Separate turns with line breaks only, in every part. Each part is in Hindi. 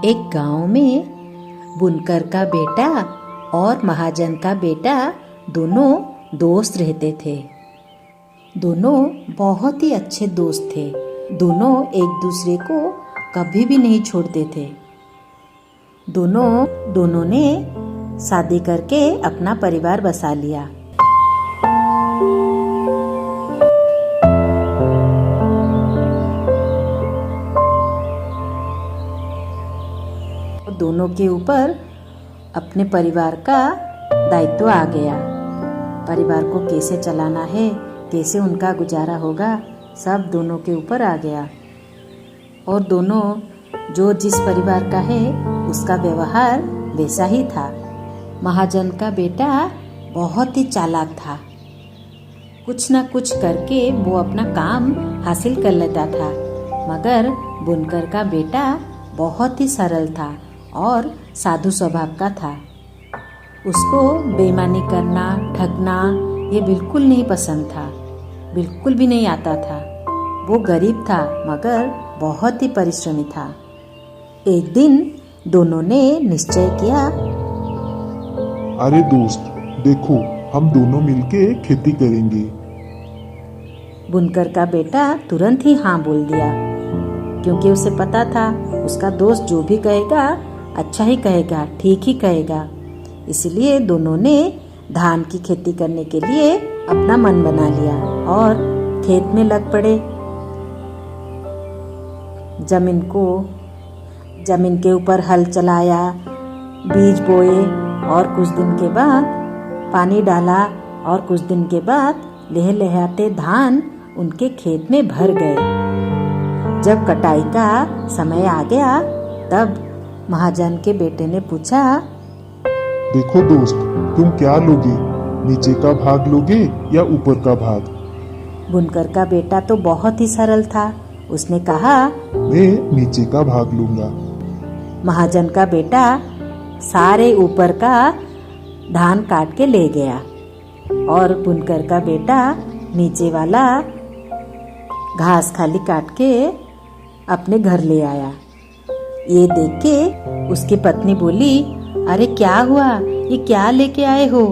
एक गांव में बुनकर का बेटा और महाजन का बेटा दोनों दोस्त रहते थे। दोनों बहुत ही अच्छे दोस्त थे। दोनों एक दूसरे को कभी भी नहीं छोड़ते थे। दोनों ने शादी करके अपना परिवार बसा लिया। दोनों के ऊपर अपने परिवार का दायित्व आ गया। परिवार को कैसे चलाना है, कैसे उनका गुजारा होगा, सब दोनों के ऊपर आ गया। और दोनों जो जिस परिवार का है उसका व्यवहार वैसा ही था। महाजन का बेटा बहुत ही चालाक था। कुछ न कुछ करके वो अपना काम हासिल कर लेता था। मगर बुनकर का बेटा बहुत ही सरल था और साधु स्वभाव का था। उसको बेईमानी करना, ठगना ये बिल्कुल नहीं पसंद था, बिल्कुल भी नहीं आता था। वो गरीब था मगर बहुत ही परिश्रमी था। एक दिन दोनों ने निश्चय किया,
अरे दोस्त देखो, हम दोनों मिलके खेती करेंगे।
बुनकर का बेटा तुरंत ही हाँ बोल दिया, क्योंकि उसे पता था उसका दोस्त जो भी कहेगा अच्छा ही कहेगा, ठीक ही कहेगा। इसलिए दोनों ने धान की खेती करने के लिए अपना मन बना लिया और खेत में लग पड़े। जमीन के ऊपर हल चलाया, बीज बोए और कुछ दिन के बाद पानी डाला और कुछ दिन के बाद लहलहाते धान उनके खेत में भर गए। जब कटाई का समय आ गया तब महाजन के बेटे ने पूछा,
देखो दोस्त, तुम क्या लोगे? नीचे का भाग लोगे या ऊपर का भाग?
बुनकर का बेटा तो बहुत ही सरल था। उसने कहा,
मैं नीचे का भाग लूंगा।
महाजन का बेटा सारे ऊपर का धान काट के ले गया और बुनकर का बेटा नीचे वाला घास खाली काट के अपने घर ले आया। ये देख के उसकी पत्नी बोली, अरे क्या हुआ, ये क्या लेके आए हो?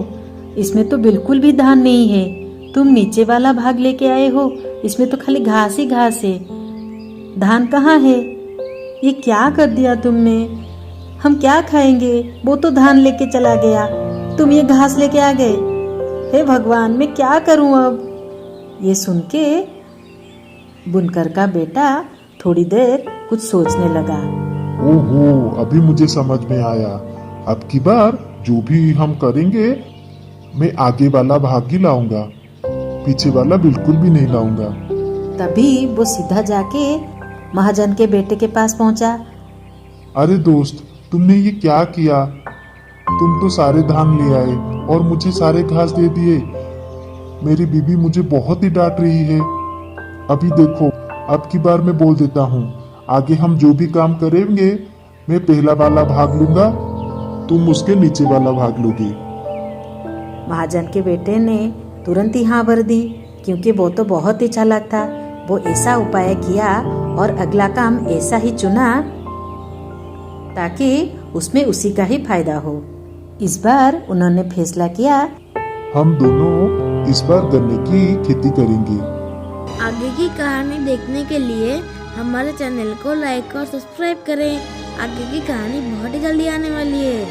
इसमें तो बिल्कुल भी धान नहीं है। तुम नीचे वाला भाग लेके आए हो, इसमें तो खाली घास ही घास है। धान कहाँ है? ये क्या कर दिया तुमने? हम क्या खाएंगे? वो तो धान लेके चला गया, तुम ये घास लेके आ गए। हे भगवान, मैं क्या करूं अब? ये सुन के बुनकर का बेटा थोड़ी देर कुछ सोचने लगा।
ओहो, अभी मुझे समझ में आया। अब की बार जो भी हम करेंगे मैं आगे वाला भाग ही लाऊंगा, पीछे वाला बिल्कुल भी नहीं लाऊंगा।
तभी वो सीधा जाके महाजन के बेटे के पास पहुंचा।
अरे दोस्त, तुमने ये क्या किया? तुम तो सारे धान ले आए और मुझे सारे घास दे दिए। मेरी बीबी मुझे बहुत ही डांट रही है। अभी देखो, अब की बार मैं बोल देता हूँ, आगे हम जो भी काम करेंगे मैं पहला वाला भाग लूंगा, तुम उसके नीचे वाला भाग लोगे।
महाजन के बेटे ने तुरंत ही हाँ भर दी, क्योंकि वो तो बहुत ही चालाक था। वो ऐसा उपाय किया और अगला काम ऐसा ही चुना ताकि उसमें उसी का ही फायदा हो। इस बार उन्होंने फैसला किया,
हम दोनों इस बार गन्ने की खेती करेंगे।
आगे की कहानी देखने के लिए हमारे चैनल को लाइक और सब्सक्राइब करें। आगे की कहानी बहुत ही जल्दी आने वाली है।